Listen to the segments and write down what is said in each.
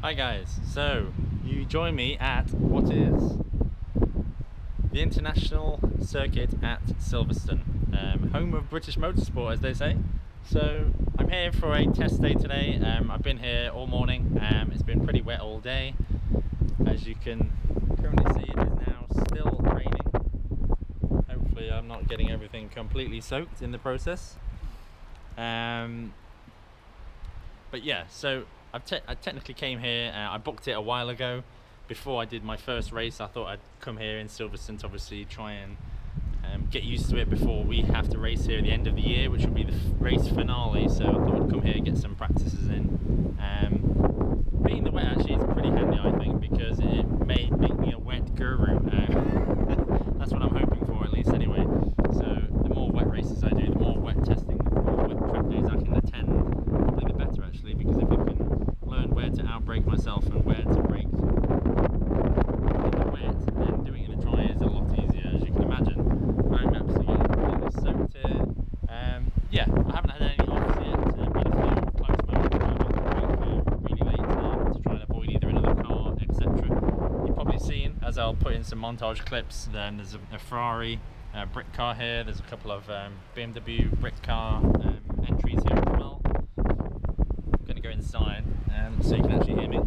Hi guys, so you join me at what is the International Circuit at Silverstone, home of British motorsport as they say. So I'm here for a test day today. I've been here all morning. It's been pretty wet all day. As you can currently see, it is now still raining. Hopefully I'm not getting everything completely soaked in the process. But yeah, so I technically came here. I booked it a while ago. Before I did my first race, I thought I'd come here in Silverstone to obviously try and get used to it before we have to race here at the end of the year, which will be the race finale. So I thought I'd come here and get some practices in. Being the wet actually is pretty handy, I think, because it may make me a wet guru. That's what I'm hoping for, at least anyway. So the more wet races I do, the more wet testing, the more wet track days I can attend, probably the better actually, because if I can learn where to outbrake myself and where to brake in the wet, then doing it in the dry is a lot easier, as you can imagine. I'm absolutely completely soaked here. Yeah, I haven't had any offs yet. Been a few close moments where I've had to brake really late to try and avoid either another car, etc. You've probably seen, as I'll put in some montage clips, then there's a Ferrari brick car here. There's a couple of BMW brick car entries here as well. I'm going to go inside so you can actually hear me.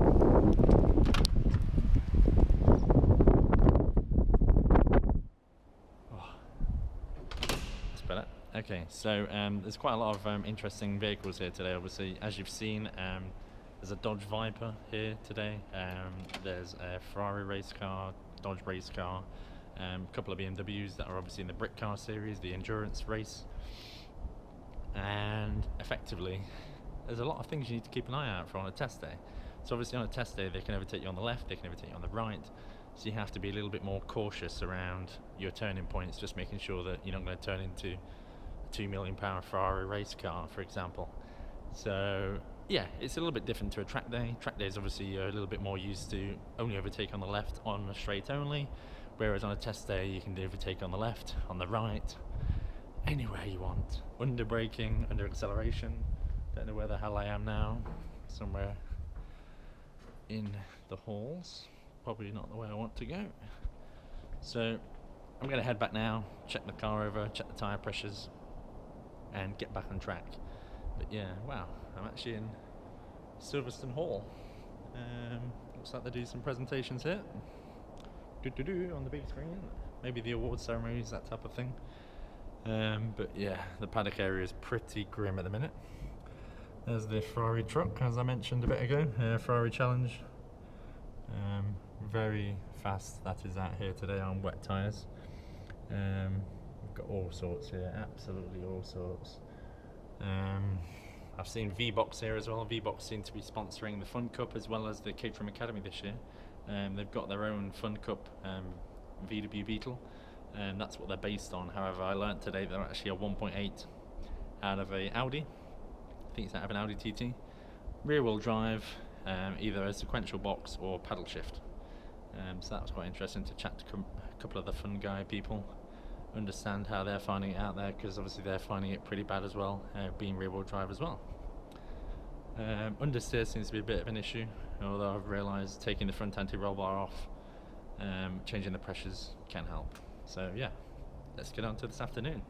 Better. Okay, so there's quite a lot of interesting vehicles here today. Obviously, as you've seen, there's a Dodge Viper here today. There's a Ferrari race car, Dodge race car, a couple of BMWs that are obviously in the brick car series, the endurance race, and effectively there's a lot of things you need to keep an eye out for on a test day. So obviously on a test day they can overtake you on the left, they can overtake you on the right, so you have to be a little bit more cautious around your turning points, just making sure that you're not going to turn into a £2 million Ferrari race car, for example. So yeah, it's a little bit different to a track day. Track days obviously you're a little bit more used to only overtake on the left on a straight only, whereas on a test day you can overtake on the left, on the right, anywhere you want. Under braking, under acceleration. Don't know where the hell I am now. Somewhere in the halls. Probably not the way I want to go. So I'm going to head back now, check the car over, check the tyre pressures, and get back on track. But yeah, wow, I'm actually in Silverstone Hall. Looks like they do some presentations here. On the big screen. Maybe the award ceremonies, that type of thing. But yeah, the paddock area is pretty grim at the minute. There's the Ferrari truck, as I mentioned a bit ago, Ferrari Challenge. Very fast that is out here today on wet tyres. We've got all sorts here, absolutely all sorts. I've seen V-Box here as well. V-Box seem to be sponsoring the Fun Cup as well as the Caterham Academy this year. They've got their own Fun Cup VW Beetle, and that's what they're based on. However, I learnt today they're actually a 1.8 out of a Audi. I think it's out of an Audi TT. Rear wheel drive, either a sequential box or paddle shift. So that was quite interesting to chat to a couple of the Fun Guy people, understand how they're finding it out there, because obviously they're finding it pretty bad as well, being rear wheel drive as well. Understeer seems to be a bit of an issue, although I've realised taking the front anti-roll bar off, changing the pressures can help. So yeah, let's get on to this afternoon.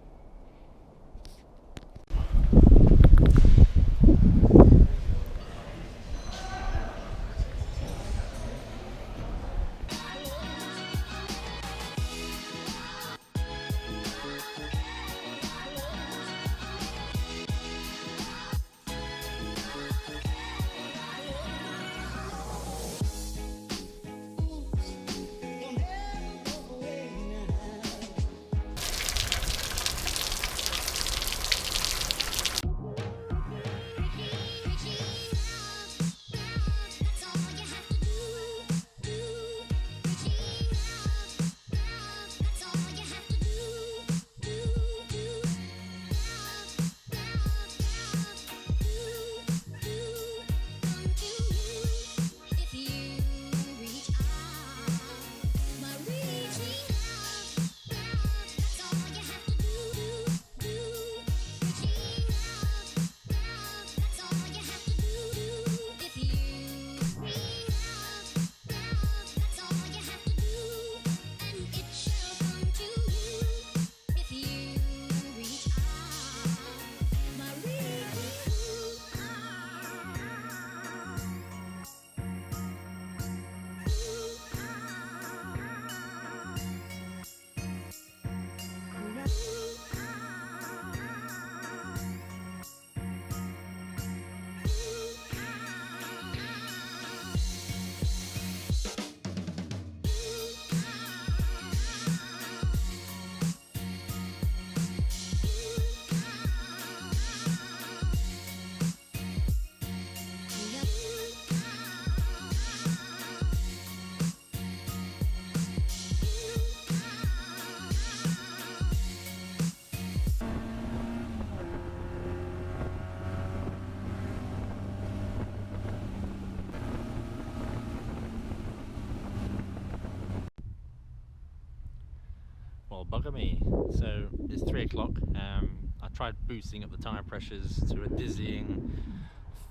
bugger me. So it's 3 o'clock. I tried boosting up the tyre pressures to a dizzying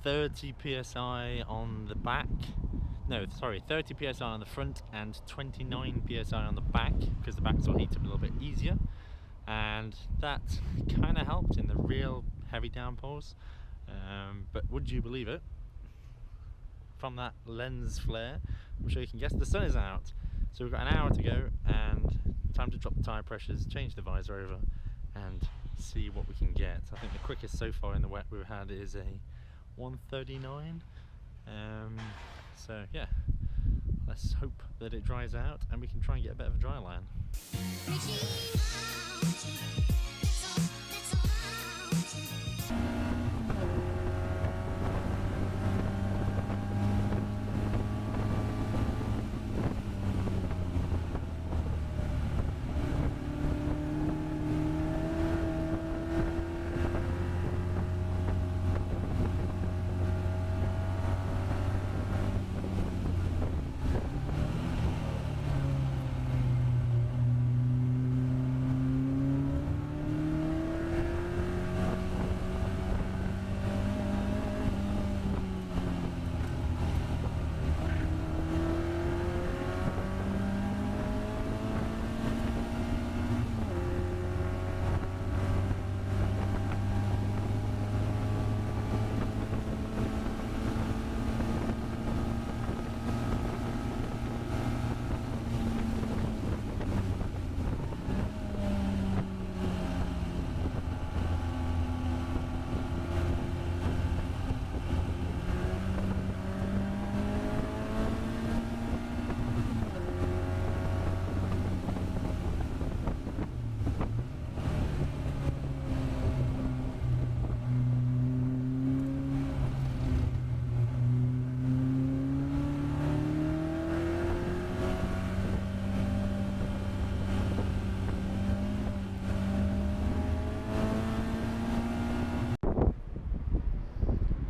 30 psi on the back. No, sorry, 30 psi on the front and 29 psi on the back, because the backs will heat up a little bit easier. And that kind of helped in the real heavy downpours. But would you believe it? From that lens flare, I'm sure you can guess, the sun is out. So we've got an hour to go and time to drop the tyre pressures, change the visor over and see what we can get. I think the quickest so far in the wet we've had is a 139. So yeah, let's hope that it dries out and we can try and get a bit of a dry line.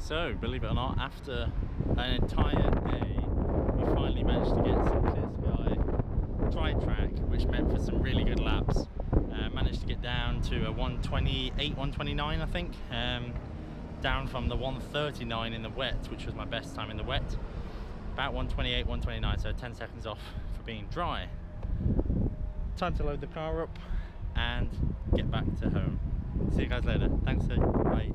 So, believe it or not, after an entire day, we finally managed to get some clear sky dry track, which meant for some really good laps. Managed to get down to a 128, 129 I think, down from the 139 in the wet, which was my best time in the wet. About 128, 129, so 10 seconds off for being dry. Time to load the car up and get back to home. See you guys later. Thanks, bye.